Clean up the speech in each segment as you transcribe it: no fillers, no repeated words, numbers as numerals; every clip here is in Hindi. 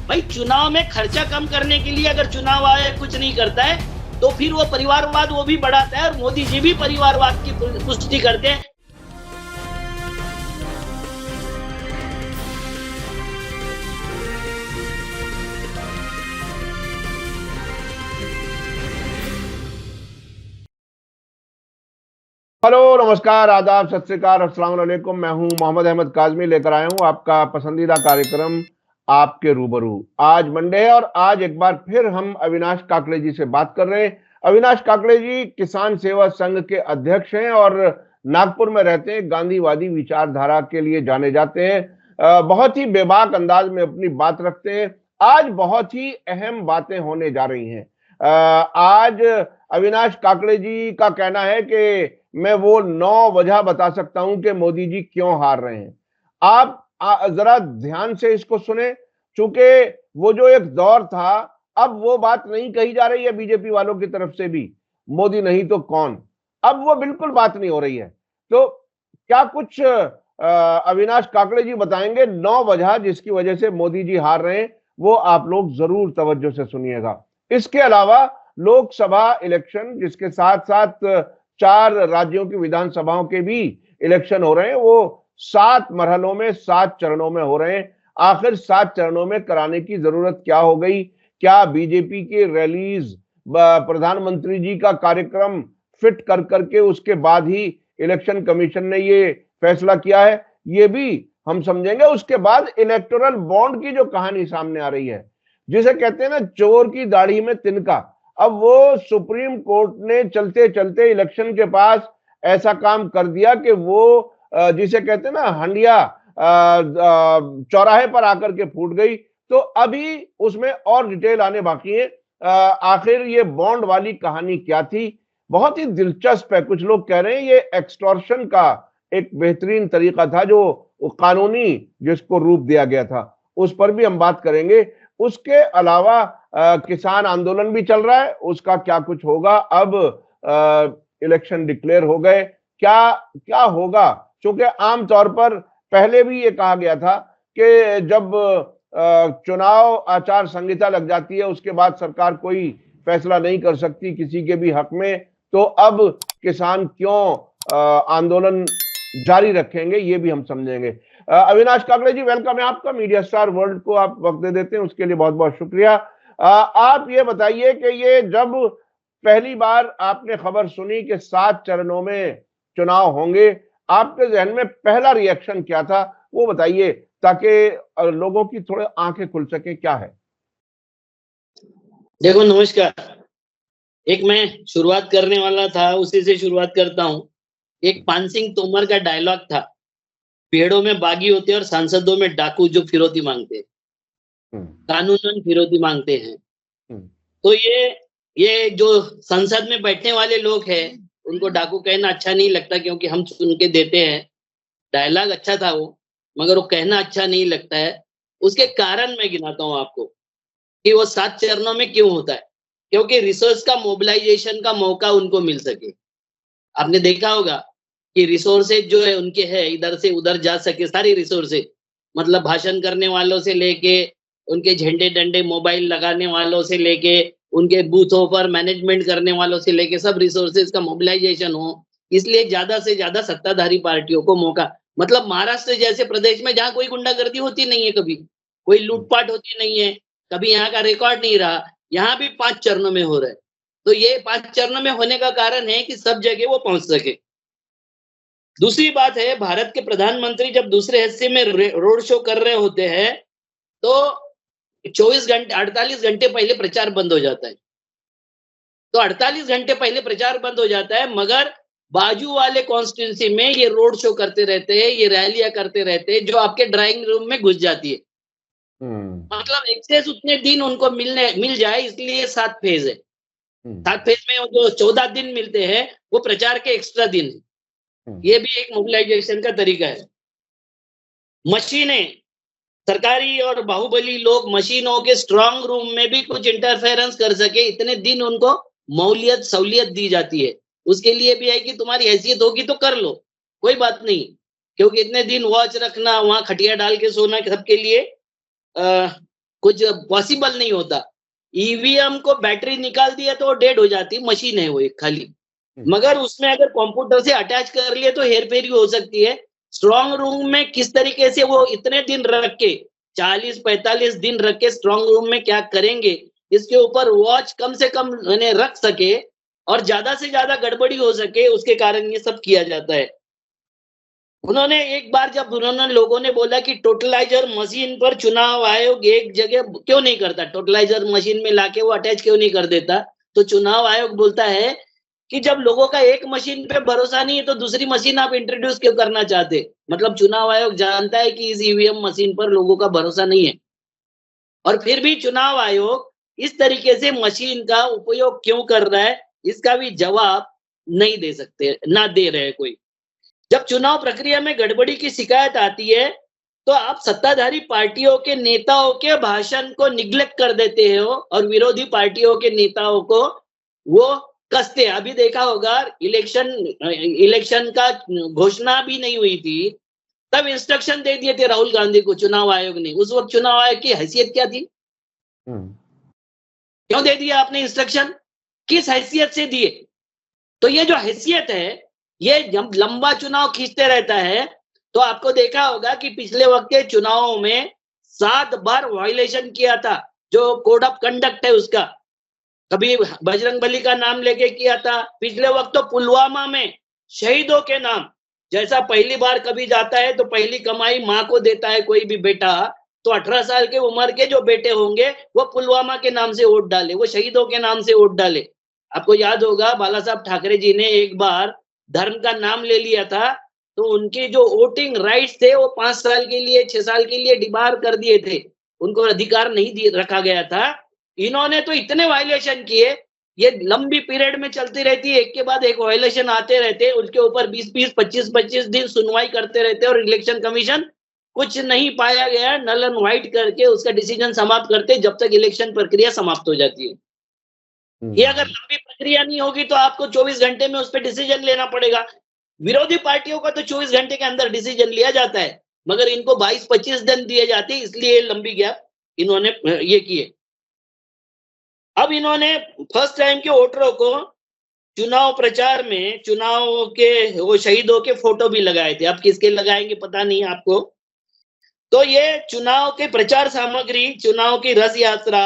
भाई चुनाव में खर्चा कम करने के लिए अगर चुनाव आयोग कुछ नहीं करता है तो फिर वो परिवारवाद वो भी बढ़ाता है और मोदी जी भी परिवारवाद की पुष्टि करते हैं। हेलो, नमस्कार, आदाब, सत श्री अकाल, अस्सलाम वालेकुम। मैं हूं मोहम्मद अहमद काज़मी, लेकर आया हूं आपका पसंदीदा कार्यक्रम आपके रूबरू। आज मंडे है और आज एक बार फिर हम अविनाश काकड़े जी से बात कर रहे हैं। अविनाश काकड़े जी किसान सेवा संघ के अध्यक्ष हैं और नागपुर में रहते हैं। गांधीवादी विचारधारा के लिए जाने जाते हैं। बहुत ही बेबाक अंदाज में अपनी बात रखते हैं। आज बहुत ही अहम बातें होने जा रही हैं। आज अविनाश काकड़े जी का कहना है कि मैं वो 9 वजह बता सकता हूं कि मोदी जी क्यों हार रहे हैं। आप जरा ध्यान से इसको सुने, क्योंकि वो जो एक दौर था, अब वो बात नहीं कही जा रही है बीजेपी वालों की तरफ से भी, मोदी नहीं तो कौन। अब वो बिल्कुल बात नहीं हो रही है। तो क्या कुछ अविनाश काकड़े जी बताएंगे 9 वजह जिसकी वजह से मोदी जी हार रहे हैं, वो आप लोग जरूर तवज्जो से सुनिएगा। इसके अलावा लोकसभा इलेक्शन, जिसके साथ साथ 4 राज्यों की विधानसभाओं के भी इलेक्शन हो रहे हैं, वो 7 मरहलों में 7 चरणों में हो रहे हैं। आखिर 7 चरणों में कराने की जरूरत क्या हो गई? क्या बीजेपी की रैलीज, प्रधानमंत्री जी का कार्यक्रम फिट कर करके उसके बाद ही इलेक्शन कमीशन ने ये फैसला किया है? ये भी हम समझेंगे। उसके बाद इलेक्टोरल बॉन्ड की जो कहानी सामने आ रही है, जिसे कहते हैं ना चोर की दाढ़ी में तिनका, अब वो सुप्रीम कोर्ट ने चलते चलते इलेक्शन के पास ऐसा काम कर दिया कि वो जिसे कहते हैं ना हंडिया चौराहे पर आकर के फूट गई। तो अभी उसमें और डिटेल आने बाकी है। आखिर ये बॉन्ड वाली कहानी क्या थी? बहुत ही दिलचस्प है। कुछ लोग कह रहे हैं ये एक्सटॉर्शन का एक बेहतरीन तरीका था, जो कानूनी जिसको रूप दिया गया था। उस पर भी हम बात करेंगे। उसके अलावा किसान आंदोलन भी चल रहा है, उसका क्या कुछ होगा? अब इलेक्शन डिक्लेयर हो गए, क्या क्या होगा? क्योंकि आमतौर पर पहले भी ये कहा गया था कि जब चुनाव आचार संहिता लग जाती है, उसके बाद सरकार कोई फैसला नहीं कर सकती किसी के भी हक में। तो अब किसान क्यों आंदोलन जारी रखेंगे, ये भी हम समझेंगे। अविनाश काकड़े जी, वेलकम है आपका। मीडिया स्टार वर्ल्ड को आप वक्त दे देते हैं, उसके लिए बहुत बहुत शुक्रिया। आप ये बताइए कि ये जब पहली बार आपने खबर सुनी कि 7 चरणों में चुनाव होंगे, आपके जहन में पहला रिएक्शन क्या था, वो बताइए, ताकि लोगों की थोड़े आंखें खुल सके। क्या है? देखो, नमस्कार। एक मैं शुरुआत करने वाला था, उसी से शुरुआत करता हूं। एक पान सिंह तोमर का डायलॉग था, पेड़ों में बागी होते हैं और सांसदों में डाकू जो फिरौती मांगते हैं, कानूनन फिरौती मांगते हैं। तो ये जो संसद में बैठने वाले लोग हैं, उनको डाकू कहना अच्छा नहीं लगता, क्योंकि हम सुन के देते हैं। डायलॉग अच्छा था वो, मगर वो कहना अच्छा नहीं लगता है। उसके कारण मैं गिनाता हूं आपको कि वो 7 चरणों में क्यों होता है। क्योंकि रिसोर्स का मोबिलाइजेशन का मौका उनको मिल सके। आपने देखा होगा कि रिसोर्सेज जो है उनके है, इधर से उधर जा सके सारी रिसोर्सेज, मतलब भाषण करने वालों से लेके उनके झंडे डंडे मोबाइल लगाने वालों से लेके उनके बूथों पर मैनेजमेंट करने वालों से लेके सब रिसोर्सेज का मोबिलाइजेशन हो। इसलिए ज्यादा से ज्यादा सत्ताधारी पार्टियों को मौका, मतलब महाराष्ट्र जैसे प्रदेश में जहाँ कोई गुंडागर्दी होती नहीं है, कभी कोई लूटपाट होती नहीं है, कभी यहाँ का रिकॉर्ड नहीं रहा, यहाँ भी 5 चरणों में हो रहा है। तो ये 5 चरणों में होने का कारण है कि सब जगह वो पहुंच सके। दूसरी बात है, भारत के प्रधानमंत्री जब दूसरे हिस्से में रोड शो कर रहे होते हैं तो 24 घंटे 48 घंटे पहले प्रचार बंद हो जाता है। तो 48 घंटे पहले प्रचार बंद हो जाता है, मगर बाजू वाले कॉन्स्टिट्यूंसी में ये रोड शो करते रहते हैं, ये रैलियां करते रहते हैं, जो आपके ड्राइंग रूम में घुस जाती है। मतलब एक्सेस उतने दिन उनको मिल जाए, इसलिए 7 फेज है। 7 फेज में जो 14 दिन मिलते हैं वो प्रचार के एक्स्ट्रा दिन है। ये भी एक मोबिलाइजेशन का तरीका है। मशीनें, सरकारी और बाहुबली लोग मशीनों के स्ट्रांग रूम में भी कुछ इंटरफेरेंस कर सके, इतने दिन उनको मौलियत सहूलियत दी जाती है। उसके लिए भी है कि तुम्हारी हैसियत होगी तो कर लो, कोई बात नहीं, क्योंकि इतने दिन वॉच रखना, वहां खटिया डाल के सोना सबके लिए कुछ पॉसिबल नहीं होता। ईवीएम को बैटरी निकाल दिया तो वो डेड हो जाती, मशीन है वो एक खाली। मगर उसमें अगर कंप्यूटर से अटैच कर लिए तो हेरफेर भी हो सकती है। स्ट्रांग रूम में किस तरीके से वो इतने दिन रख के 40-45 दिन रख के स्ट्रांग रूम में क्या करेंगे, इसके ऊपर वॉच कम से कम रख सके और ज्यादा से ज्यादा गड़बड़ी हो सके, उसके कारण ये सब किया जाता है। उन्होंने एक बार जब उन्होंने लोगों ने बोला कि टोटलाइजर मशीन पर चुनाव आयोग एक जगह क्यों नहीं करता, टोटलाइजर मशीन में लाके वो अटैच क्यों नहीं कर देता, तो चुनाव आयोग बोलता है कि जब लोगों का एक मशीन पे भरोसा नहीं है तो दूसरी मशीन आप इंट्रोड्यूस क्यों करना चाहते। मतलब चुनाव आयोग जानता है कि इस ईवीएम मशीन पर लोगों का भरोसा नहीं है और फिर भी चुनाव आयोग इस तरीके से मशीन का उपयोग क्यों कर रहा है, इसका भी जवाब नहीं दे सकते, ना दे रहे कोई। जब चुनाव प्रक्रिया में गड़बड़ी की शिकायत आती है तो आप सत्ताधारी पार्टियों के नेताओं के भाषण को निग्लेक्ट कर देते हो और विरोधी पार्टियों के नेताओं को वो कसते। अभी देखा होगा इलेक्शन का घोषणा भी नहीं हुई थी, तब इंस्ट्रक्शन दे दिए थे राहुल गांधी को चुनाव आयोग ने। उस वक्त चुनाव आयोग की हैसियत क्या थी? क्यों दे दिया आपने इंस्ट्रक्शन? किस हैसियत से दिए? तो ये जो हैसियत है, ये जब लंबा चुनाव खींचते रहता है तो आपको देखा होगा कि पिछले वक्त के चुनावों में 7 बार वायलेशन किया था जो कोड ऑफ कंडक्ट है उसका। कभी बजरंगबली का नाम लेके किया था, पिछले वक्त तो पुलवामा में शहीदों के नाम, जैसा पहली बार कभी जाता है तो पहली कमाई माँ को देता है कोई भी बेटा, तो 18 साल के उम्र के जो बेटे होंगे वो पुलवामा के नाम से वोट डाले, वो शहीदों के नाम से वोट डाले। आपको याद होगा बाला साहब ठाकरे जी ने एक बार धर्म का नाम ले लिया था तो उनके जो वोटिंग राइट्स थे वो 5 साल के लिए 6 साल के लिए डिबार कर दिए थे, उनको अधिकार नहीं रखा गया था। इन्होंने तो इतने वायलेशन किए, ये लंबी पीरियड में चलती रहती है, एक के बाद एक वायलेशन आते रहते, उसके ऊपर 20-20 25-25 दिन सुनवाई करते रहते और इलेक्शन कमीशन कुछ नहीं पाया गया, नल एंड व्हाइट करके उसका डिसीजन समाप्त करते जब तक इलेक्शन प्रक्रिया समाप्त हो जाती है। ये अगर लंबी प्रक्रिया नहीं होगी तो आपको 24 घंटे में उस पर डिसीजन लेना पड़ेगा। विरोधी पार्टियों का तो 24 घंटे के अंदर डिसीजन लिया जाता है, मगर इनको 22-25 दिन दिए जाते हैं, इसलिए लंबी गैप इन्होंने ये किए। अब इन्होंने फर्स्ट टाइम के वोटरों को चुनाव प्रचार में चुनाव के वो शहीदों के फोटो भी लगाए थे। अब किसके लगाएंगे पता नहीं आपको। तो ये चुनाव के प्रचार सामग्री, चुनाव की रथ यात्रा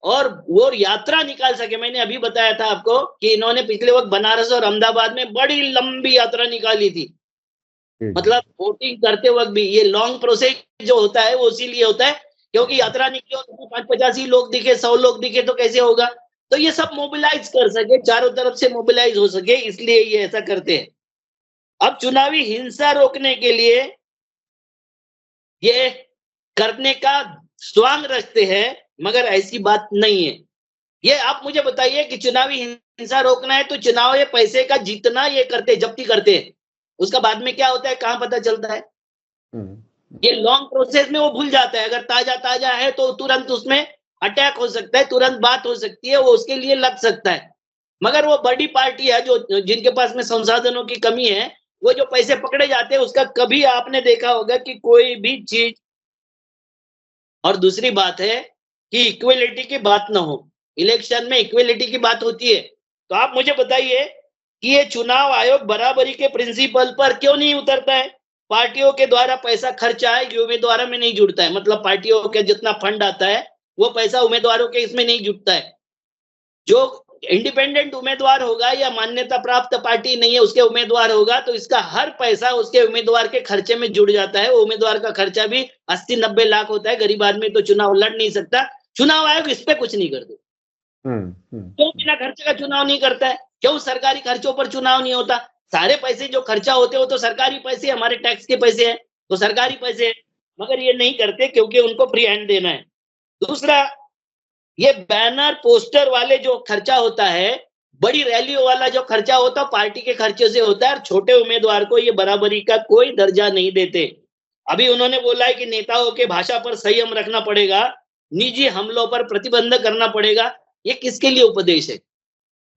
और वो यात्रा निकाल सके। मैंने अभी बताया था आपको कि इन्होंने पिछले वक्त बनारस और अहमदाबाद में बड़ी लंबी यात्रा निकाली थी। मतलब वोटिंग करते वक्त भी ये लॉन्ग प्रोसेस जो होता है वो इसीलिए होता है क्योंकि यात्रा निकली हो तो 5-85 लोग दिखे, 100 लोग दिखे तो कैसे होगा। तो ये सब मोबिलाइज कर सके, चारों तरफ से मोबिलाइज हो सके, इसलिए ये ऐसा करते हैं। अब चुनावी हिंसा रोकने के लिए ये करने का स्वांग रचते हैं, मगर ऐसी बात नहीं है। ये आप मुझे बताइए कि चुनावी हिंसा रोकना है तो चुनाव ये पैसे का जीतना ये करते, जब्ती करते हैं, उसका बाद में क्या होता है कहां पता चलता है। ये लॉन्ग प्रोसेस में वो भूल जाता है। अगर ताजा ताजा है तो तुरंत उसमें अटैक हो सकता है, तुरंत बात हो सकती है, वो उसके लिए लग सकता है। मगर वो बड़ी पार्टी है जो जिनके पास में संसाधनों की कमी है, वो जो पैसे पकड़े जाते हैं उसका कभी आपने देखा होगा कि कोई भी चीज। और दूसरी बात है कि इक्वलिटी की बात ना हो, इलेक्शन में इक्वलिटी की बात होती है। तो आप मुझे बताइए कि ये चुनाव आयोग बराबरी के प्रिंसिपल पर क्यों नहीं उतरता है। पार्टियों के द्वारा पैसा खर्चा है, उम्मीदवारों में नहीं जुड़ता है। मतलब पार्टियों के जितना फंड आता है वो पैसा उम्मीदवारों के इसमें नहीं जुटता है। जो इंडिपेंडेंट उम्मीदवार होगा या मान्यता प्राप्त पार्टी नहीं है उसके उम्मीदवार होगा तो इसका हर पैसा उसके उम्मीदवार के खर्चे में जुड़ जाता है। वो उम्मीदवार का खर्चा भी 80-90 लाख होता है। गरीब आदमी तो चुनाव लड़ नहीं सकता। चुनाव आयोग इस पे कुछ नहीं करते। क्यों बिना खर्चे का चुनाव नहीं करता है? क्यों सरकारी खर्चों पर चुनाव नहीं होता? सारे पैसे जो खर्चा होते हो तो सरकारी पैसे, हमारे टैक्स के पैसे हैं, तो सरकारी पैसे हैं, मगर ये नहीं करते क्योंकि उनको फ्री हैंड देना है। दूसरा, ये बैनर पोस्टर वाले जो खर्चा होता है, बड़ी रैलियों वाला जो खर्चा होता है पार्टी के खर्चे से होता है और छोटे उम्मीदवार को ये बराबरी का कोई दर्जा नहीं देते। अभी उन्होंने बोला है कि नेताओं के भाषा पर संयम रखना पड़ेगा, निजी हमलों पर प्रतिबंध करना पड़ेगा। ये किसके लिए उपदेश है?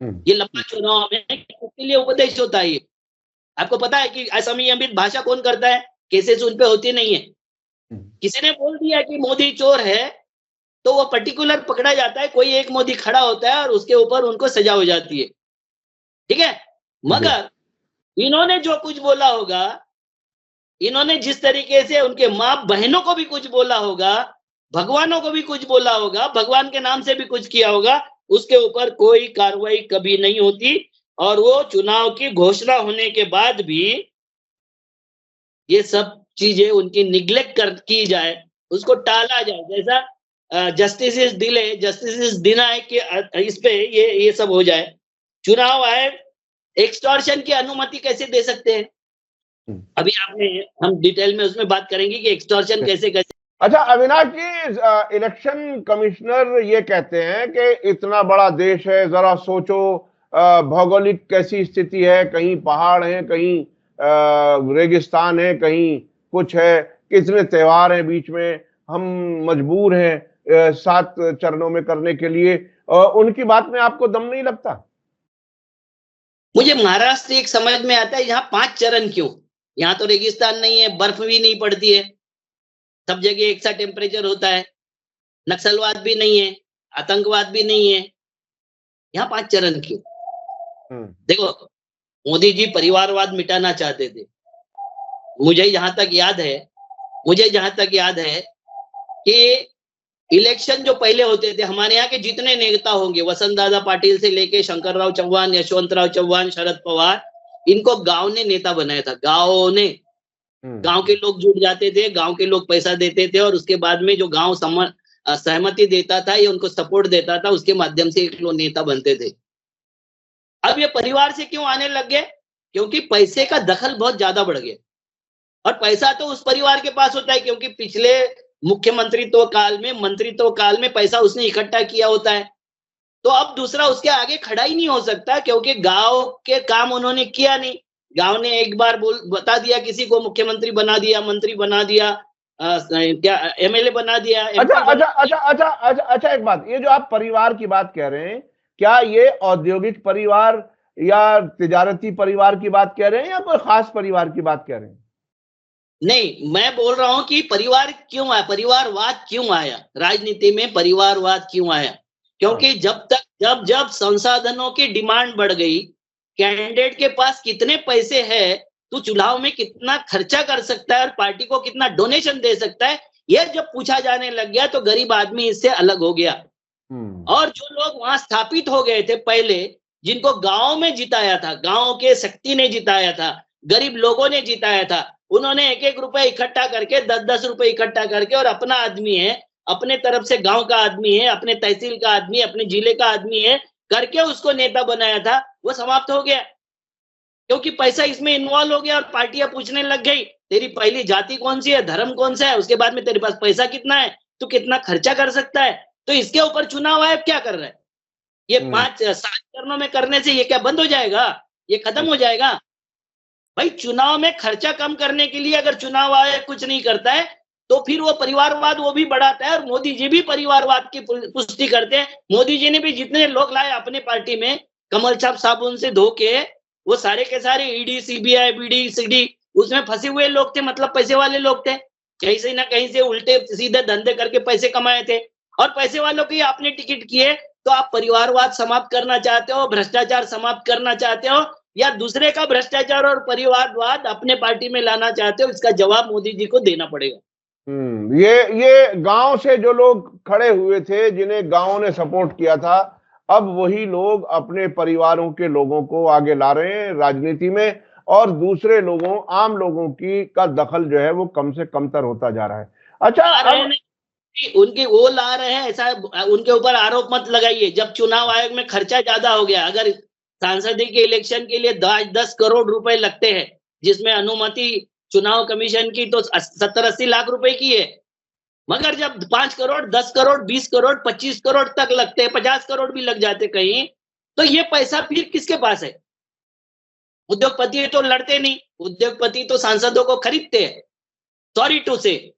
ये लंबा चुनाव में किसके लिए उपदेश होता है? ये आपको पता है कि असंयमित भाषा कौन करता है? केसेस उन पे होती नहीं है। किसी ने बोल दिया कि मोदी चोर है तो वो पर्टिकुलर पकड़ा जाता है, कोई एक मोदी खड़ा होता है और उसके ऊपर उनको सजा हो जाती है, ठीक है। मगर इन्होंने जो कुछ बोला होगा, इन्होंने जिस तरीके से उनके माँ बहनों को भी कुछ बोला होगा, भगवानों को भी कुछ बोला होगा, भगवान के नाम से भी कुछ किया होगा, उसके ऊपर कोई कार्रवाई कभी नहीं होती। और वो चुनाव की घोषणा होने के बाद भी ये सब चीजें उनकी निग्लेक्ट की जाए, उसको टाला जाए, जैसा justice is delay justice is deny के इस पे ये सब हो जाए। चुनाव आयोग एक्सटॉर्शन की अनुमति कैसे दे सकते हैं? अभी हम डिटेल में उसमें बात करेंगे कि एक्सटॉर्शन कैसे कैसे। अच्छा अविनाश जी, इलेक्शन कमिश्नर ये कहते हैं कि इतना बड़ा देश है, जरा सोचो भौगोलिक कैसी स्थिति है, कहीं पहाड़ है, कहीं रेगिस्तान है, कहीं कुछ है, कितने त्योहार हैं बीच में, हम मजबूर हैं 7 चरणों में करने के लिए। उनकी बात में आपको दम नहीं लगता? मुझे महाराष्ट्र एक समझ में आता है, यहाँ 5 चरण क्यों? यहाँ तो रेगिस्तान नहीं है, बर्फ भी नहीं पड़ती है, सब जगह एक सा टेम्परेचर होता है, नक्सलवाद भी नहीं है, आतंकवाद भी नहीं है, यहाँ 5 चरण क्यों? देखो, मोदी जी परिवारवाद मिटाना चाहते थे। मुझे जहां तक याद है कि इलेक्शन जो पहले होते थे, हमारे यहाँ के जितने नेता होंगे, वसंत दादा पाटिल से लेके शंकरराव चौहान, यशवंतराव चौहान, शरद पवार, इनको गांव ने नेता बनाया था। गांव के लोग जुट जाते थे, गांव के लोग पैसा देते थे और उसके बाद में जो गांव सहमति देता था या उनको सपोर्ट देता था, उसके माध्यम से एक लोग नेता बनते थे। अब ये परिवार से क्यों आने लग गए? क्योंकि पैसे का दखल बहुत ज्यादा बढ़ गया, और पैसा तो उस परिवार के पास होता है क्योंकि पिछले मंत्रित्व काल में पैसा उसने इकट्ठा किया होता है। तो अब दूसरा उसके आगे खड़ा ही नहीं हो सकता, क्योंकि गांव के काम उन्होंने किया नहीं। गांव ने एक बार बता दिया, किसी को मुख्यमंत्री बना दिया, मंत्री बना दिया, क्या एमएलए बना दिया। अच्छा एक बात, ये जो आप परिवार की बात कह रहे हैं, क्या ये औद्योगिक परिवार या तिजारती परिवार की बात कह रहे हैं या कोई खास परिवार की बात कह रहे हैं? नहीं, मैं बोल रहा हूं कि परिवार क्यों आया, परिवारवाद क्यों आया, राजनीति में परिवारवाद क्यों आया? क्योंकि जब संसाधनों की डिमांड बढ़ गई, कैंडिडेट के पास कितने पैसे हैं, तो चुनाव में कितना खर्चा कर सकता है और पार्टी को कितना डोनेशन दे सकता है, यह जब पूछा जाने लग गया तो गरीब आदमी इससे अलग हो गया। और जो लोग वहां स्थापित हो गए थे पहले, जिनको गांव में जिताया था, गांव के शक्ति ने जिताया था, गरीब लोगों ने जिताया था, उन्होंने 1-1 रुपए इकट्ठा करके, 10-10 रुपए इकट्ठा करके, और अपना आदमी है, अपने तरफ से गांव का आदमी है, अपने तहसील का आदमी, अपने जिले का आदमी है करके उसको नेता बनाया था, वो समाप्त हो गया क्योंकि पैसा इसमें इन्वॉल्व हो गया। और पार्टियां पूछने लग गई, तेरी पहली जाति कौन सी है, धर्म कौन सा है, उसके बाद में तेरे पास पैसा कितना है, तू कितना खर्चा कर सकता है। तो इसके ऊपर चुनाव आयोग क्या कर रहा है? ये 5-7 चरणों में करने से ये क्या बंद हो जाएगा? ये खत्म हो जाएगा? भाई, चुनाव में खर्चा कम करने के लिए अगर चुनाव आयोग कुछ नहीं करता है तो फिर वो परिवारवाद वो भी बढ़ाता है, और मोदी जी भी परिवारवाद की पुष्टि करते हैं। मोदी जी ने भी जितने लोग लाए अपने पार्टी में, कमल छाप साबुन से धो के, वो सारे के सारे ईडी, सीबीआई, बीडी, सीडी, उसमें फंसे हुए लोग थे, मतलब पैसे वाले लोग थे, कहीं से ना कहीं से उल्टे सीधे धंधे करके पैसे कमाए थे, और पैसे वालों की आपने टिकट किए। तो आप परिवारवाद समाप्त करना चाहते हो, भ्रष्टाचार समाप्त करना चाहते हो, या दूसरे का भ्रष्टाचार और परिवारवाद अपने पार्टी में लाना चाहते हो? इसका जवाब मोदी जी को देना पड़ेगा। ये गांव से जो लोग खड़े हुए थे, जिन्हें गांव ने सपोर्ट किया था, अब वही लोग अपने परिवारों के लोगों को आगे ला रहे हैं राजनीति में, और दूसरे लोगों, आम लोगों की का दखल जो है वो कम से कमतर होता जा रहा है। अच्छा, उनके वो ला रहे हैं, ऐसा उनके ऊपर आरोप मत लगाइए। जब चुनाव आयोग में खर्चा ज्यादा हो गया, अगर सांसदीय के इलेक्शन के लिए 10 करोड़ रुपए लगते हैं, जिसमें अनुमति चुनाव कमीशन की तो 70-80 लाख रुपए की है, मगर जब 5 करोड़, 10 करोड़, 20 करोड़, 25 करोड़ तक लगते हैं, 50 करोड़ भी लग जाते कहीं, तो ये पैसा फिर किसके पास है? उद्योगपति तो लड़ते नहीं, उद्योगपति तो सांसदों को खरीदते हैं, सॉरी टू से।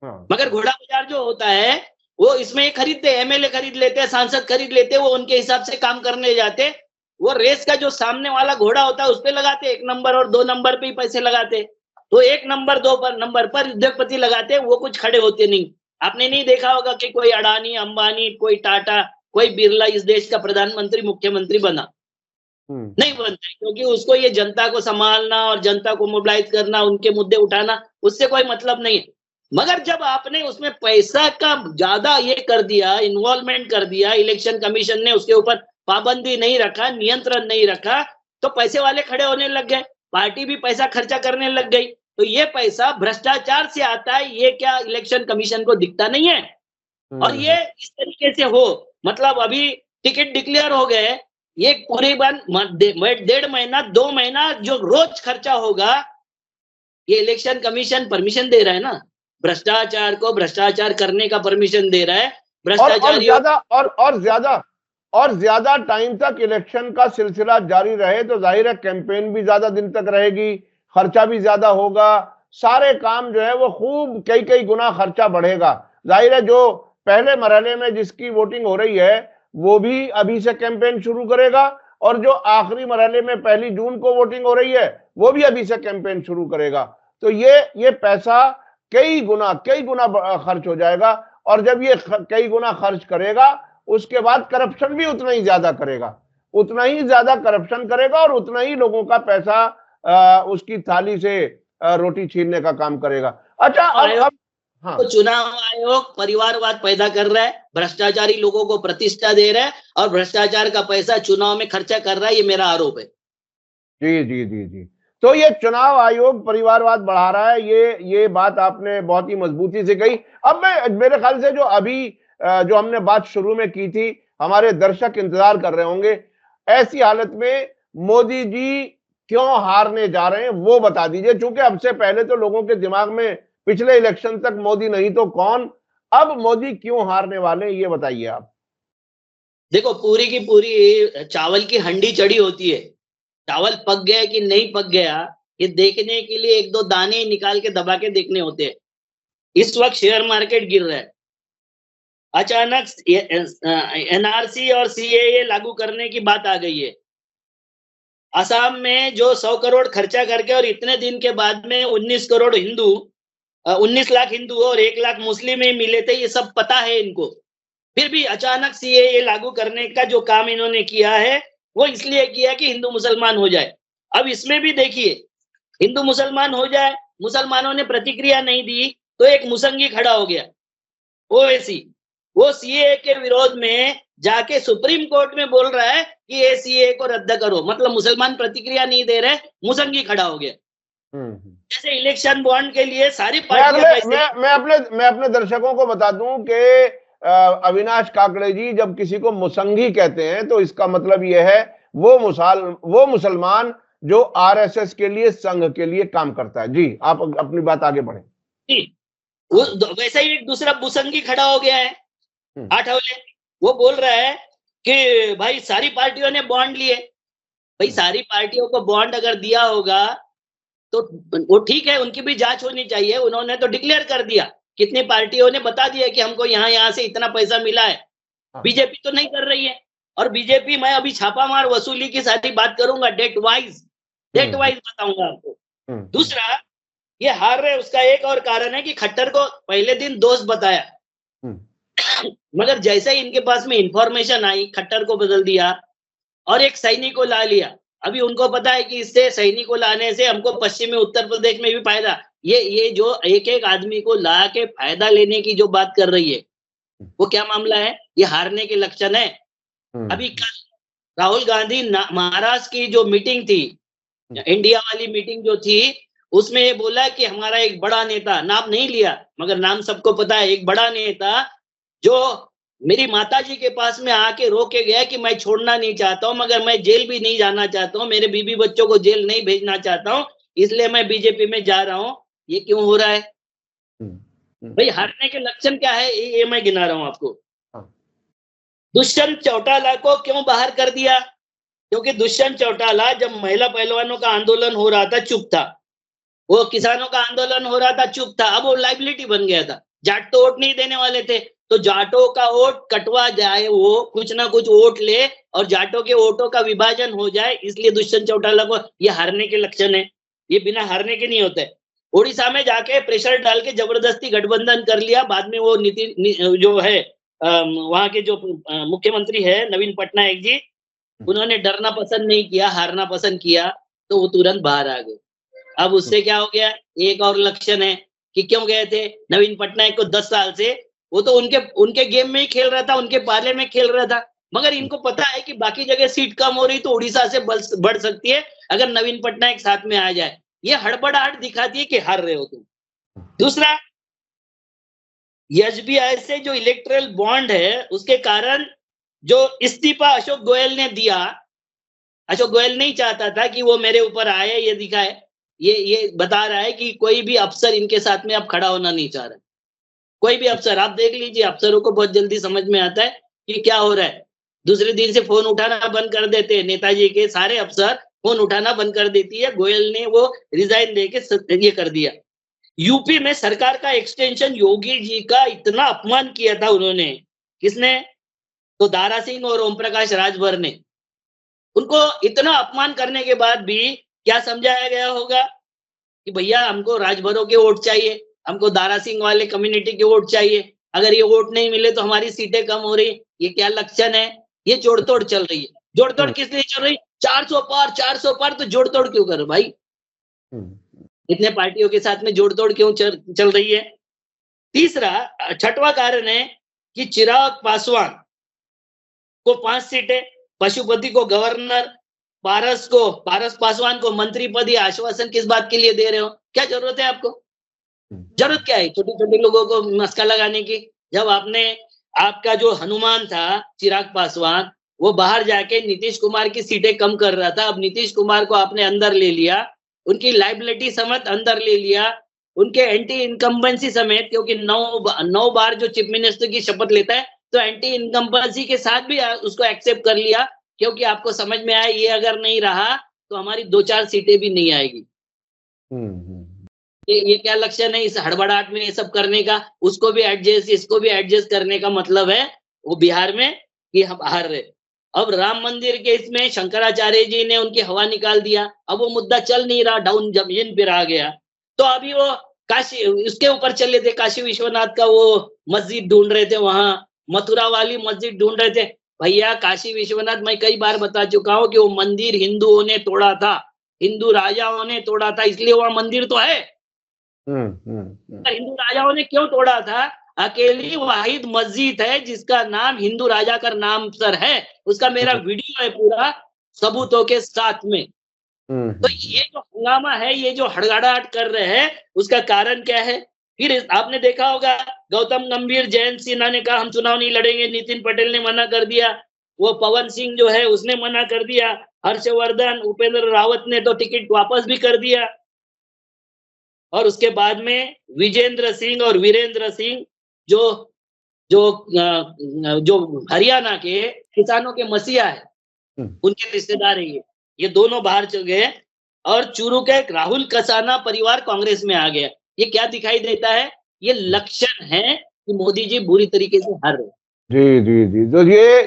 मगर घोड़ा बाजार जो होता है वो इसमें खरीदते, एमएलए खरीद लेते हैं, सांसद खरीद लेते, वो उनके हिसाब से काम करने जाते। वो रेस का जो सामने वाला घोड़ा होता है उस पे लगाते, 1 नंबर और 2 नंबर पे ही पैसे लगाते। तो 1 नंबर 2 नंबर पर उद्योगपति लगाते, वो कुछ खड़े होते नहीं। आपने नहीं देखा होगा कि कोई अडानी, अंबानी, कोई टाटा, कोई बिरला इस देश का प्रधानमंत्री, मुख्यमंत्री बना, नहीं बनता है, क्योंकि उसको ये जनता को संभालना और जनता को मोबिलाइज करना, उनके मुद्दे उठाना, उससे कोई मतलब नहीं है। मगर जब आपने उसमें पैसा का ज्यादा ये कर दिया, इन्वॉल्वमेंट कर दिया, इलेक्शन कमीशन ने उसके ऊपर पाबंदी नहीं रखा, नियंत्रण नहीं रखा, तो पैसे वाले खड़े होने लग गए, पार्टी भी पैसा खर्चा करने लग गई। तो ये पैसा भ्रष्टाचार से आता है, ये क्या इलेक्शन कमीशन को दिखता नहीं है? और ये इस तरीके से हो, मतलब अभी टिकट डिक्लेयर हो गए, ये पूरी 1.5 महीना 2 महीना जो रोज खर्चा होगा, ये इलेक्शन कमीशन परमिशन दे रहा है ना, भ्रष्टाचार को भ्रष्टाचार करने का परमिशन दे रहा है। भ्रष्टाचारियों और ज्यादा टाइम तक इलेक्शन का सिलसिला जारी रहे तो जाहिर है कैंपेन भी ज्यादा दिन तक रहेगी, खर्चा भी ज्यादा होगा, सारे काम जो है वो खूब कई गुना खर्चा बढ़ेगा। जाहिर है जो पहले मरहले में जिसकी वोटिंग हो रही है वो भी अभी से कैंपेन शुरू करेगा, और जो आखिरी मरहले में 1 जून को वोटिंग हो रही है वो भी अभी से कैंपेन शुरू करेगा। तो ये पैसा कई गुना खर्च हो जाएगा, और जब ये कई गुना खर्च करेगा उसके बाद करप्शन भी उतना ही ज्यादा करप्शन करेगा और उतना ही लोगों का पैसा उसकी थाली से रोटी छीनने का काम करेगा। अच्छा, अब हाँ, तो चुनाव आयोग परिवारवाद पैदा कर रहा है, भ्रष्टाचारी लोगों को प्रतिष्ठा दे रहा है और भ्रष्टाचार का पैसा चुनाव में खर्चा कर रहा है, ये मेरा आरोप है। जी जी जी जी। तो ये चुनाव आयोग परिवारवाद बढ़ा रहा है, ये बात आपने बहुत ही मजबूती से कही। अब मेरे ख्याल से जो अभी जो हमने बात शुरू में की थी, हमारे दर्शक इंतजार कर रहे होंगे, ऐसी हालत में मोदी जी क्यों हारने जा रहे हैं वो बता दीजिए, क्योंकि अब से पहले तो लोगों के दिमाग में पिछले इलेक्शन तक मोदी नहीं तो कौन, अब मोदी क्यों हारने वाले ये बताइए आप। देखो, पूरी की पूरी चावल की हंडी चढ़ी होती है, चावल पक गया कि नहीं पक गया ये देखने के लिए 1-2 दाने निकाल के दबा के देखने होते हैं। इस वक्त शेयर मार्केट गिर रहा है, अचानक एनआरसी और सीएए लागू करने की बात आ गई है। असम में जो 100 करोड़ खर्चा करके और इतने दिन के बाद में 19 लाख हिंदू और 1 लाख मुस्लिम ही मिले थे, ये सब पता है इनको। फिर भी अचानक सीएए लागू करने का जो काम इन्होंने किया है वो इसलिए किया कि हिंदू मुसलमान हो जाए। अब इसमें भी देखिए, हिंदू मुसलमान हो जाए, मुसलमानों ने प्रतिक्रिया नहीं दी तो एक मुसंगी खड़ा हो गया, ओवैसी, वो सीएए के विरोध में जाके सुप्रीम कोर्ट में बोल रहा है कि ये सीएए को रद्द करो। मतलब मुसलमान प्रतिक्रिया नहीं दे रहे, मुसंगी खड़ा हो गया। जैसे इलेक्शन बॉन्ड के लिए सारी पार्टियां मैं अपने दर्शकों को बता दूं कि अविनाश काकड़े जी जब किसी को मुसंगी कहते हैं तो इसका मतलब यह है वो मुसलमान जो आरएसएस के लिए, संघ के लिए काम करता है। जी, आप अपनी बात आगे बढ़े। जी, वैसे ही एक दूसरा मुसंगी खड़ा हो गया है, आठवले, वो बोल रहा है कि भाई सारी पार्टियों ने बॉन्ड लिए। भाई सारी पार्टियों को बॉन्ड अगर दिया होगा तो वो ठीक है, उनकी भी जांच होनी चाहिए। उन्होंने तो डिक्लेयर कर दिया, कितनी पार्टियों ने बता दिया कि हमको यहाँ से इतना पैसा मिला है। बीजेपी तो नहीं कर रही है, और बीजेपी, मैं अभी छापामार वसूली की सारी बात करूंगा, डेट वाइज बताऊंगा आपको। दूसरा, ये हार रहे उसका एक और कारण है कि खट्टर को पहले दिन दोस्त बताया, मगर जैसे ही इनके पास में इंफॉर्मेशन आई, खट्टर को बदल दिया और एक सैनिक को ला लिया। अभी उनको पता है कि इससे सैनिक को लाने से हमको पश्चिमी उत्तर प्रदेश में भी फायदा। ये जो एक आदमी को ला के फायदा लेने की जो बात कर रही है, वो क्या मामला है? ये हारने के लक्षण है। अभी कल राहुल गांधी महाराष्ट्र की जो मीटिंग थी, इंडिया वाली मीटिंग जो थी, उसमें ये बोला कि हमारा एक बड़ा नेता, नाम नहीं लिया मगर नाम सबको पता है, एक बड़ा नेता जो मेरी माताजी के पास में आके रो के गया कि मैं छोड़ना नहीं चाहता हूं, मगर मैं जेल भी नहीं जाना चाहता हूं, मेरे बीबी बच्चों को जेल नहीं भेजना चाहता हूं, इसलिए मैं बीजेपी में जा रहा हूं। ये क्यों हो रहा है भाई? हारने के लक्षण क्या है ये मैं गिना रहा हूं आपको। दुष्यंत चौटाला को क्यों बाहर कर दिया? क्योंकि दुष्यंत चौटाला जब महिला पहलवानों का आंदोलन हो रहा था चुप था, वो किसानों का आंदोलन हो रहा था चुप था, अब वो लाइबिलिटी बन गया था। जाट तो वोट नहीं देने वाले थे, तो जाटों का वोट कटवा जाए, वो कुछ ना कुछ वोट ले और जाटों के वोटों का विभाजन हो जाए, इसलिए दुष्यंत चौटाला को ये हारने के लक्षण है। ये बिना हारने के नहीं होते। उड़ीसा में जाके प्रेशर डाल के जबरदस्ती गठबंधन कर लिया। बाद में वो जो है वहां के जो मुख्यमंत्री है नवीन पटनायक जी, उन्होंने डरना पसंद नहीं किया, हारना पसंद किया, तो वो तुरंत बाहर आ गए। अब उससे क्या हो गया, एक और लक्षण है कि क्यों गए थे नवीन पटनायक को 10 साल से, वो तो उनके गेम में ही खेल रहा था, उनके पाले में खेल रहा था, मगर इनको पता है कि बाकी जगह सीट कम हो रही तो उड़ीसा से बढ़ सकती है अगर नवीन पटनायक साथ में आ जाए। ये हड़बड़ाहट दिखाती है कि हार रहे हो तुम। दूसरा, एसबीआई से जो इलेक्टोरल बॉन्ड है उसके कारण जो इस्तीफा अशोक गोयल ने दिया, अशोक गोयल नहीं चाहता था कि वो मेरे ऊपर आए, ये दिखाए, ये बता रहा है कि कोई भी अफसर इनके साथ में अब खड़ा होना नहीं चाह रहा। कोई भी अफसर, आप देख लीजिए, अफसरों को बहुत जल्दी समझ में आता है कि क्या हो रहा है। दूसरे दिन से फोन उठाना बंद कर देते हैं, नेताजी के सारे अफसर फोन उठाना बंद कर देती है। गोयल ने वो रिजाइन देके ये कर दिया। यूपी में सरकार का एक्सटेंशन, योगी जी का इतना अपमान किया था उन्होंने, किसने, तो दारा सिंह और ओम प्रकाश राजभर ने। उनको इतना अपमान करने के बाद भी क्या समझाया गया होगा कि भैया हमको राजभरों के वोट चाहिए, हमको दारा सिंह वाले कम्युनिटी के वोट चाहिए, अगर ये वोट नहीं मिले तो हमारी सीटें कम हो रही। ये क्या लक्षण है, ये जोड़तोड़ चल रही है। जोड़तोड़ किस लिए चल रही, 400 पार 400 पार, तो जोड़तोड़ क्यों करो भाई, इतने पार्टियों के साथ में जोड़तोड़ क्यों चल रही है। तीसरा, छठवां कारण है कि चिराग पासवान को 5 सीटें, पशुपति को गवर्नर, पारस पासवान को मंत्री पद, या आश्वासन किस बात के लिए दे रहे हो, क्या जरूरत है आपको, जरूरत क्या है छोटे छोटे लोगों को मस्का लगाने की। जब आपका जो हनुमान था चिराग पासवान, वो बाहर जाके नीतीश कुमार की सीटें कम कर रहा था, अब नीतीश कुमार को आपने अंदर ले लिया, उनकी लाइबिलिटी समेत अंदर ले लिया, उनके एंटी इनकम्बेंसी समेत, क्योंकि 9 बार जो चीफ मिनिस्टर की शपथ लेता है तो एंटी इनकम्बेंसी के साथ भी उसको एक्सेप्ट कर लिया, क्योंकि आपको समझ में आया ये अगर नहीं रहा तो हमारी 2-4 सीटें भी नहीं आएगी। ये क्या लक्षण है इस हड़बड़ाहट में ये सब करने का, उसको भी एडजस्ट, इसको भी एडजस्ट करने का मतलब है वो बिहार में कि हम हार रहे। अब राम मंदिर के इसमें शंकराचार्य जी ने उनकी हवा निकाल दिया, अब वो मुद्दा चल नहीं रहा, डाउन जमीन पे आ गया। तो अभी वो काशी, उसके ऊपर चले थे, काशी विश्वनाथ का वो मस्जिद ढूंढ रहे थे, वहां मथुरा वाली मस्जिद ढूंढ रहे थे। भैया काशी विश्वनाथ, मैं कई बार बता चुका हूँ कि वो मंदिर हिंदुओं ने तोड़ा था, हिंदू राजाओं ने तोड़ा था, इसलिए वहां मंदिर तो है। हिंदू राजाओं ने क्यों तोड़ा था, अकेली वाहिद मस्जिद है जिसका नाम हिंदू राजा का नाम सर है, उसका मेरा वीडियो है पूरा सबूतों के साथ में। तो ये जो हंगामा है, ये जो हड़बड़ाहट कर रहे हैं, उसका कारण क्या है। फिर आपने देखा होगा गौतम गंभीर, जयंत सिन्हा ने कहा हम चुनाव नहीं लड़ेंगे, नितिन पटेल ने मना कर दिया, वो पवन सिंह जो है उसने मना कर दिया, हर्षवर्धन, उपेंद्र रावत ने तो टिकट वापस भी कर दिया। और उसके बाद में विजेंद्र सिंह और वीरेंद्र सिंह जो हरियाणा के किसानों के मसीहा है, उनके रिश्तेदार है, ये दोनों बाहर चल गए और चूरू के राहुल कसाना परिवार कांग्रेस में आ गया। ये क्या दिखाई देता है, ये लक्षण है कि मोदी जी बुरी तरीके से हार रहे। जी जी जी, तो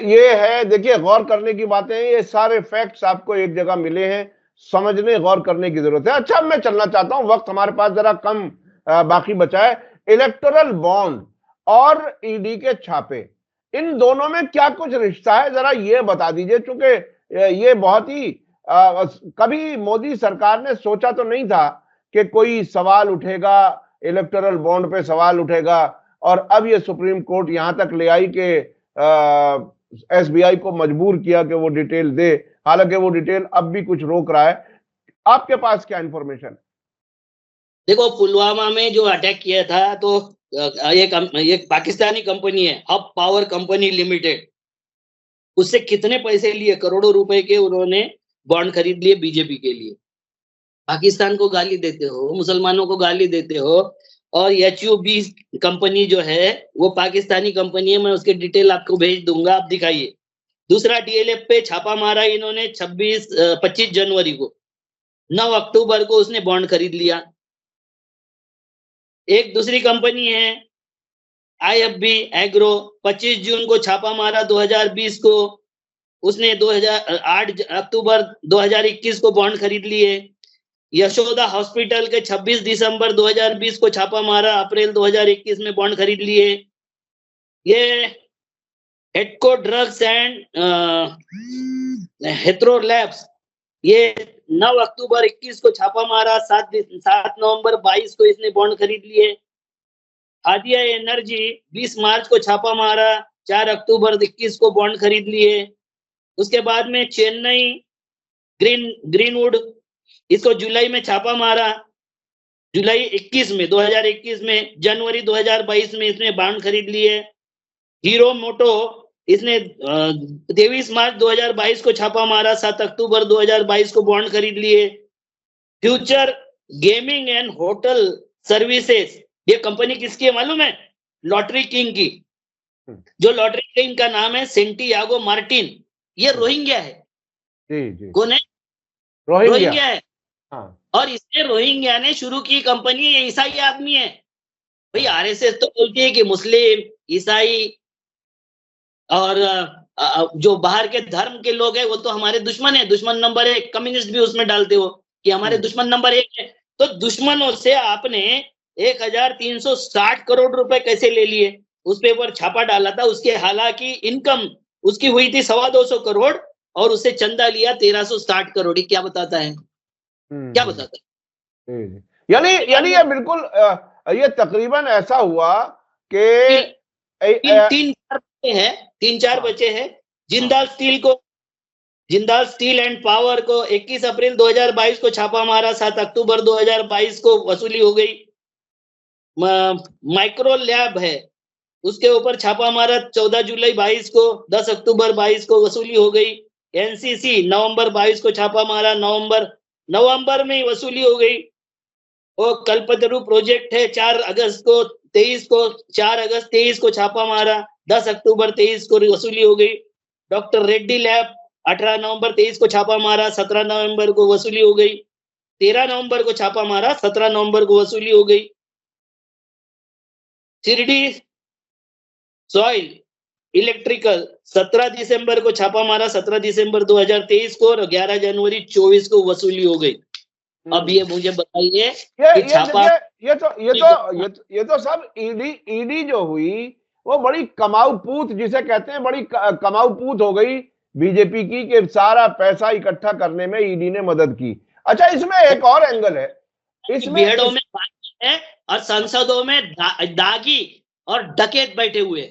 ये है, देखिए गौर करने की बातें हैं, ये सारे फैक्ट्स आपको एक जगह मिले हैं, समझने गौर करने की जरूरत है। अच्छा, मैं चलना चाहता हूं, वक्त हमारे पास जरा कम बाकी बचा है। इलेक्टोरल बॉन्ड और ईडी के छापे, इन दोनों में क्या कुछ रिश्ता है, जरा ये बता दीजिए, क्योंकि ये बहुत ही कभी मोदी सरकार ने सोचा तो नहीं था कि कोई सवाल उठेगा, इलेक्टोरल बॉन्ड पे सवाल उठेगा, और अब ये सुप्रीम कोर्ट यहां तक ले आई कि एसबीआई को मजबूर किया कि वो डिटेल दे, हालांकि वो डिटेल अब भी कुछ रोक रहा है। आपके पास क्या इंफॉर्मेशन? देखो, पुलवामा में जो अटैक किया था, तो एक पाकिस्तानी कंपनी है हब पावर कंपनी लिमिटेड, उससे कितने पैसे लिए, करोड़ों रुपए के उन्होंने बॉन्ड खरीद लिए बीजेपी के लिए। पाकिस्तान को गाली देते हो, मुसलमानों को गाली देते हो, और HUB कंपनी जो है वो पाकिस्तानी कंपनी है, मैं उसके डिटेल आपको भेज दूंगा, आप दिखाइए। दूसरा, DLF पे छापा मारा इन्होंने 25 जनवरी को, 9 अक्टूबर को उसने बॉन्ड खरीद लिया। एक दूसरी कंपनी है IFB एग्रो, 25 जून को छापा मारा 2020 को, उसने 8 अक्टूबर 2021 को बॉन्ड खरीद लिए। यशोदा हॉस्पिटल के 26 दिसंबर 2020 को छापा मारा, अप्रैल 2021 में बॉन्ड खरीद लिए। ये हेडको ड्रग्स एंड हेथ्रो लैब्स, ये 9 अक्टूबर 21 को छापा मारा, 7 नवंबर 22 को इसने बॉन्ड खरीद लिए। हादिया एनर्जी 20 मार्च को छापा मारा, 4 अक्टूबर 21 को बॉन्ड खरीद लिए। उसके बाद में चेन्नई ग्रीनवुड, इसको जुलाई में छापा मारा, जुलाई 21 में 2021 में, जनवरी 2022 में इसने बॉन्ड खरीद लिए। हीरो मोटो, इसने 23 मार्च 2022 को छापा मारा, 7 अक्टूबर 2022 को बॉन्ड खरीद लिए। Future gaming and hotel services, ये कंपनी किसकी है मालूम है? लॉटरी किंग की। जो लॉटरी किंग का नाम है सेंटियागो मार्टिन, ये रोहिंग्या है। जी जी। कौन है? रोहिंग्या है। हाँ। और इसने रोहिंग्या ने शुरू की कंपनी, ये ईसाई आदमी है भाई। आरएसएस तो बोलती है कि मुस्लिम, ईसाई और जो बाहर के धर्म के लोग हैं वो तो हमारे दुश्मन है, दुश्मन नंबर 1। कम्युनिस्ट भी उसमें डालते हो कि हमारे दुश्मन नंबर 1 है। तो दुश्मनों से आपने 1360 करोड़ रुपए कैसे ले लिए? उस पेपर छापा डाला था। उसके हालांकि इनकम उसकी हुई थी 225 करोड़ और उससे चंदा लिया 1360 करोड़। क्या बताता है? क्या बताता है? यानी ये बिल्कुल ये तकरीबन ऐसा हुआ कि तीन चार बचे हैं। जिंदाल स्टील एंड पावर को 21 अप्रैल 2022 को छापा मारा, 7 अक्टूबर 2022 को वसूली हो गई। माइक्रो लैब है, उसके ऊपर छापा मारा 14 जुलाई 22 को, 10 अक्टूबर 22 को वसूली हो गई। एनसीसी नवंबर 22 को छापा मारा, नवंबर में ही वसूली हो गई। वो कल्पतरु प्रोजेक्ट है, 4 अगस्त 23 को छापा मारा, 10 अक्टूबर 23 को वसूली हो गई। डॉक्टर रेड्डी लैब 18 नवंबर 23 को छापा मारा, 17 नवंबर को वसूली हो गई। 13 नवंबर को छापा मारा, 17 नवंबर को वसूली हो गई। शिरडी सॉइल इलेक्ट्रिकल 17 दिसंबर को छापा मारा, 17 दिसंबर 2023 को, और 11 जनवरी 24 को वसूली हो गई। अब ये मुझे बताइए कि छापा ये तो सब ईडी जो हुई वो बड़ी कमाऊ पूत, जिसे कहते हैं, बड़ी कमाऊ पूत हो गई बीजेपी की, कि सारा पैसा इकट्ठा करने में ईडी ने मदद की। अच्छा, इसमें एक और एंगल है, इसमें भेड़ों में है और संसदों में दागी और डकैत बैठे हुए।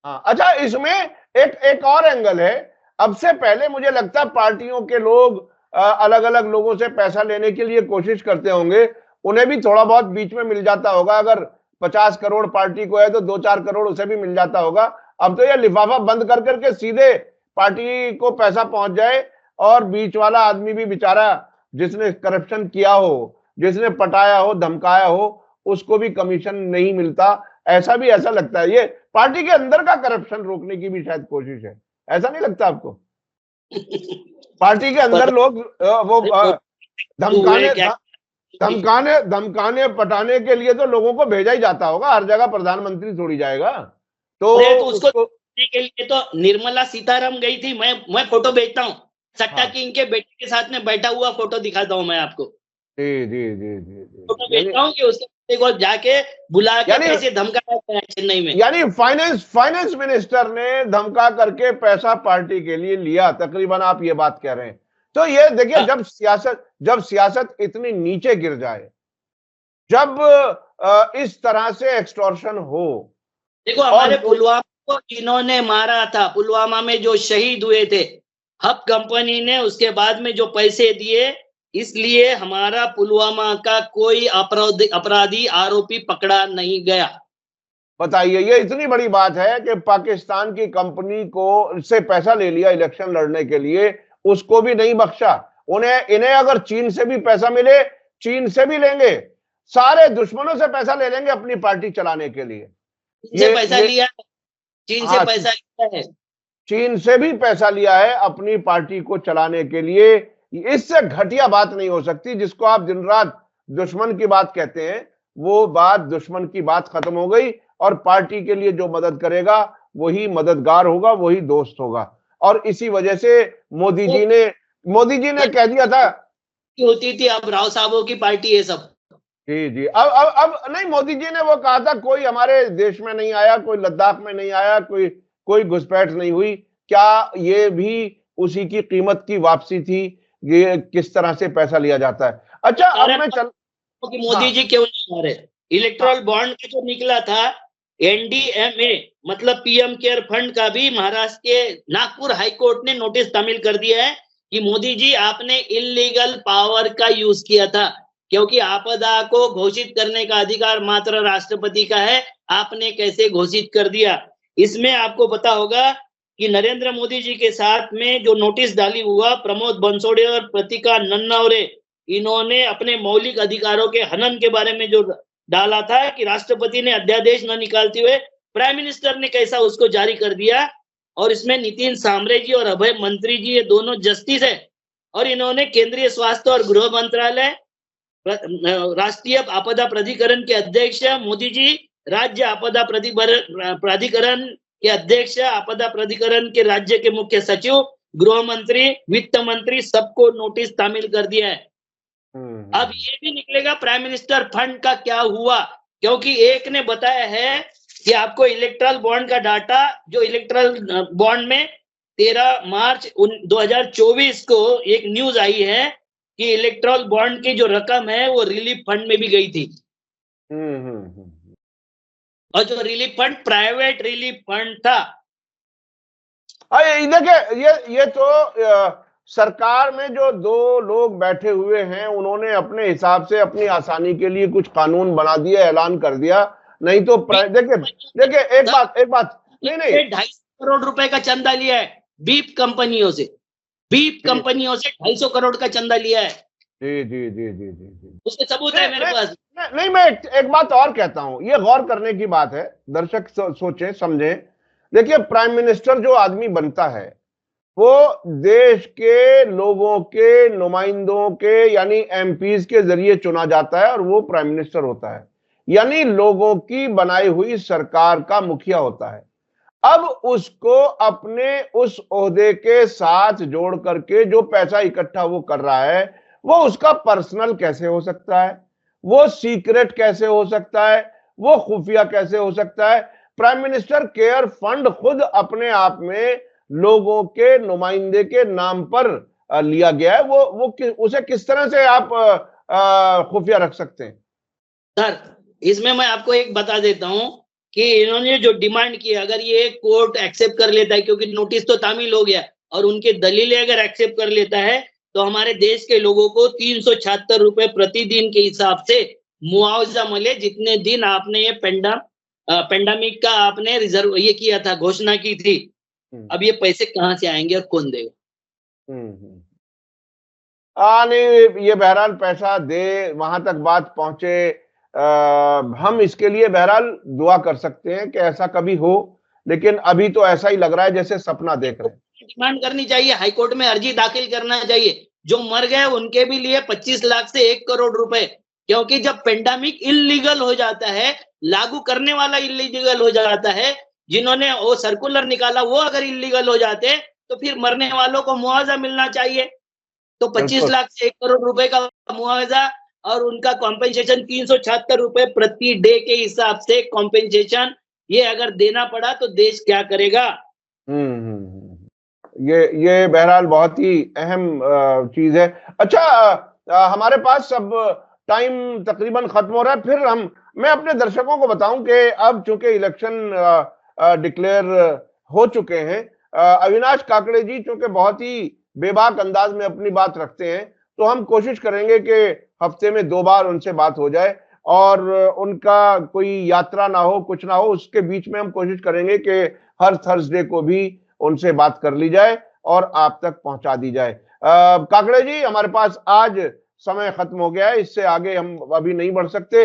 हाँ, अच्छा, इसमें एक और एंगल है। अब से पहले मुझे लगता है पार्टियों के लोग अलग अलग लोगों से पैसा लेने के लिए कोशिश करते होंगे, उन्हें भी थोड़ा बहुत बीच में मिल जाता होगा। अगर 50 करोड़ पार्टी को है तो 2-4 करोड़ उसे भी मिल जाता होगा। अब तो ये लिफाफा बंद कर करके सीधे पार्टी को पैसा पहुंच जाए, और बीच वाला आदमी भी बेचारा, जिसने करप्शन किया हो, जिसने पटाया हो, धमकाया हो, उसको भी कमीशन नहीं मिलता। ऐसा लगता है ये पार्टी के अंदर का करप्शन रोकने की भी शायद कोशिश है। ऐसा नहीं लगता आपको? पार्टी के अंदर लोग वो धमकाने पटाने के लिए तो लोगों को भेजा ही जाता होगा। हर जगह प्रधानमंत्री थोड़ी जाएगा। तो उसको के लिए तो निर्मला सीतारामन गई थी। मैं फोटो भेजता हूँ, सट्टा किंग के बेटे के साथ में बैठा हुआ फोटो दिखाता हूँ मैं आपको। जी। फोटो भेजता हूँ कि उसके को जाके बुला के कैसे धमकाया गया चेन्नई में। यानी फाइनेंस मिनिस्टर ने धमका करके पैसा पार्टी के लिए लिया, तकरीबन आप ये बात कह रहे हैं। तो ये देखिए, जब सियासत इतनी नीचे गिर जाए, जब इस तरह से एक्सटॉर्शन हो। देखो, हमारे पुलवामा को जिन्होंने मारा था, पुलवामा में जो शहीद हुए थे, हब कंपनी ने उसके बाद में जो पैसे दिए, इसलिए हमारा पुलवामा का कोई अपराधी आरोपी पकड़ा नहीं गया। बताइए, ये इतनी बड़ी बात है कि पाकिस्तान की कंपनी को से पैसा ले लिया इलेक्शन लड़ने के लिए, उसको भी नहीं बख्शा। इन्हें अगर चीन से भी पैसा मिले, चीन से भी लेंगे, सारे दुश्मनों से पैसा ले लेंगे अपनी पार्टी चलाने के लिए। ये पैसा लिया, चीन से पैसा लिया है, चीन से भी पैसा लिया है अपनी पार्टी को चलाने के लिए। इससे घटिया बात नहीं हो सकती। जिसको आप दिन रात दुश्मन की बात कहते हैं, वो बात दुश्मन की बात खत्म हो गई, और पार्टी के लिए जो मदद करेगा वही मददगार होगा, वही दोस्त होगा। और इसी वजह से मोदी जी ने कह दिया था की होती थी, अब राव साहबों की पार्टी है सब। जी जी। अब नहीं, मोदी जी ने वो कहा था कोई हमारे देश में नहीं आया, कोई लद्दाख में नहीं आया, कोई घुसपैठ नहीं हुई। क्या ये भी उसी की कीमत की वापसी थी? ये किस तरह से पैसा लिया जाता है? अच्छा, अब मैं चल कि मोदी जी क्यों नहीं आ रहे? इलेक्ट्रल बॉन्ड का जो निकला था, एनडीएमए मतलब पीएम केयर फंड का भी महाराष्ट्र के नागपुर हाईकोर्ट ने नोटिस तामील कर दिया है कि मोदी जी आपने इलीगल पावर का यूज किया था, क्योंकि आपदा को घोषित करने का अधिकार मात्र राष्ट्रपति का है, आपने कैसे घोषित कर दिया? इसमें आपको पता होगा कि नरेंद्र मोदी जी के साथ में जो नोटिस डाली हुआ प्रमोद बनसोड़े और प्रतिका नन्नावरे, इन्होंने अपने मौलिक अधिकारों के हनन के बारे में जो डाला था कि राष्ट्रपति ने अध्यादेश न निकालते हुए प्राइम मिनिस्टर ने कैसा उसको जारी कर दिया। और इसमें नितिन सामरे जी और अभय मंत्री जी, ये दोनों जस्टिस है, और इन्होंने केंद्रीय स्वास्थ्य और गृह मंत्रालय, राष्ट्रीय आपदा प्राधिकरण के अध्यक्ष मोदी जी, राज्य आपदा प्राधिकरण के अध्यक्ष, आपदा प्राधिकरण के राज्य के मुख्य सचिव, गृह मंत्री, वित्त मंत्री, सबको नोटिस तामील कर दिया है। अब ये भी निकलेगा प्राइम मिनिस्टर फंड का क्या हुआ, क्योंकि एक ने बताया है कि आपको इलेक्ट्रल बॉन्ड का डाटा, जो इलेक्ट्रल बॉन्ड में 13 मार्च 2024 को एक न्यूज आई है कि इलेक्ट्रल बॉन्ड की जो रकम है वो रिलीफ फंड में भी गई थी। और जो relief fund private relief fund था। देखिए, ये तो सरकार में जो दो लोग बैठे हुए हैं, उन्होंने अपने हिसाब से अपनी आसानी के लिए कुछ कानून बना दिया, ऐलान कर दिया। नहीं तो देखिए एक बात नहीं 250 करोड़ रुपए का चंदा लिया है बीप कंपनियों से। बीप कंपनियों से 250 करोड़ का चंदा लिया है। जी जी जी जी जी जी, उसके सबूत है मेरे पास। नहीं, मैं एक बात और कहता हूं, ये गौर करने की बात है, दर्शक सोचें समझें। देखिए, प्राइम मिनिस्टर जो आदमी बनता है वो देश के लोगों के नुमाइंदों के यानी एमपीज के जरिए चुना जाता है, और वो प्राइम मिनिस्टर होता है, यानी लोगों की बनाई हुई सरकार का मुखिया होता है। अब उसको अपने उस ओहदे के साथ जोड़ करके जो पैसा इकट्ठा वो कर रहा है, वो उसका पर्सनल कैसे हो सकता है, वो सीक्रेट कैसे हो सकता है, वो खुफिया कैसे हो सकता है? प्राइम मिनिस्टर केयर फंड खुद अपने आप में लोगों के नुमाइंदे के नाम पर लिया गया है। उसे किस तरह से आप खुफिया रख सकते हैं? सर, इसमें मैं आपको एक बता देता हूं कि इन्होंने जो डिमांड की, अगर ये कोर्ट एक्सेप्ट कर लेता है, क्योंकि नोटिस तो तामील हो गया, और उनके दलीलें अगर एक्सेप्ट कर लेता है, तो हमारे देश के लोगों को 376 रुपए प्रतिदिन के हिसाब से मुआवजा मिले, जितने दिन आपने ये पेंडेमिक का आपने रिजर्व ये किया था, घोषणा की थी। अब ये पैसे कहां से आएंगे और कौन देगा? नहीं, ये बहरहाल पैसा दे, वहां तक बात पहुंचे, हम इसके लिए बहरहाल दुआ कर सकते हैं कि ऐसा कभी हो, लेकिन अभी तो ऐसा ही लग रहा है जैसे सपना देख रहे हैं। डिमांड करनी चाहिए, हाईकोर्ट में अर्जी दाखिल करना चाहिए, जो मर गए उनके भी लिए 25 लाख से 1 करोड़ रुपए, क्योंकि जब पेंडेमिक इलीगल हो जाता है, लागू करने वाला इलीगल हो जाता है, जिन्होंने वो सर्कुलर निकाला वो अगर इलीगल हो जाते, तो फिर मरने वालों को मुआवजा मिलना चाहिए। तो 25 लाख से 1 करोड़ रुपए का मुआवजा, और उनका कॉम्पेंसेशन 376 रुपए प्रति डे के हिसाब से कॉम्पेंसेशन, ये अगर देना पड़ा तो देश क्या करेगा? ये बहरहाल बहुत ही अहम चीज है। अच्छा, हमारे पास अब टाइम तकरीबन खत्म हो रहा है, फिर मैं अपने दर्शकों को बताऊं कि अब चूंकि इलेक्शन डिक्लेयर हो चुके हैं, अविनाश काकड़े जी चूंकि बहुत ही बेबाक अंदाज में अपनी बात रखते हैं, तो हम कोशिश करेंगे कि हफ्ते में 2 बार उनसे बात हो जाए, और उनका कोई यात्रा ना हो, कुछ ना हो, उसके बीच में हम कोशिश करेंगे कि हर थर्सडे को भी उनसे बात कर ली जाए और आप तक पहुंचा दी जाए। काकड़े जी, हमारे पास आज समय खत्म हो गया है, इससे आगे हम अभी नहीं बढ़ सकते।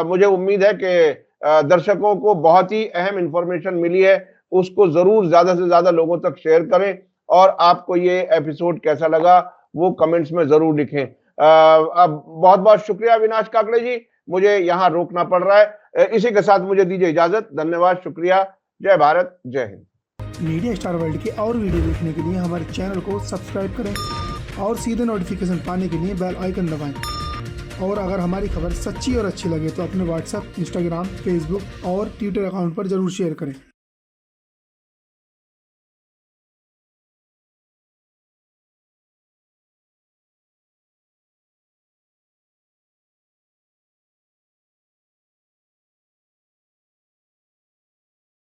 मुझे उम्मीद है कि दर्शकों को बहुत ही अहम इंफॉर्मेशन मिली है, उसको जरूर ज्यादा से ज्यादा लोगों तक शेयर करें, और आपको ये एपिसोड कैसा लगा वो कमेंट्स में जरूर लिखें। अब बहुत बहुत शुक्रिया अविनाश काकड़े जी, मुझे यहाँ रोकना पड़ रहा है। इसी के साथ मुझे दीजिए इजाजत। धन्यवाद, शुक्रिया, जय भारत, जय हिंद। मीडिया स्टार वर्ल्ड के और वीडियो देखने के लिए हमारे चैनल को सब्सक्राइब करें और सीधे नोटिफिकेशन पाने के लिए बेल आइकन दबाएं। और अगर हमारी खबर सच्ची और अच्छी लगे तो अपने व्हाट्सएप, इंस्टाग्राम, फेसबुक और ट्विटर अकाउंट पर जरूर शेयर करें।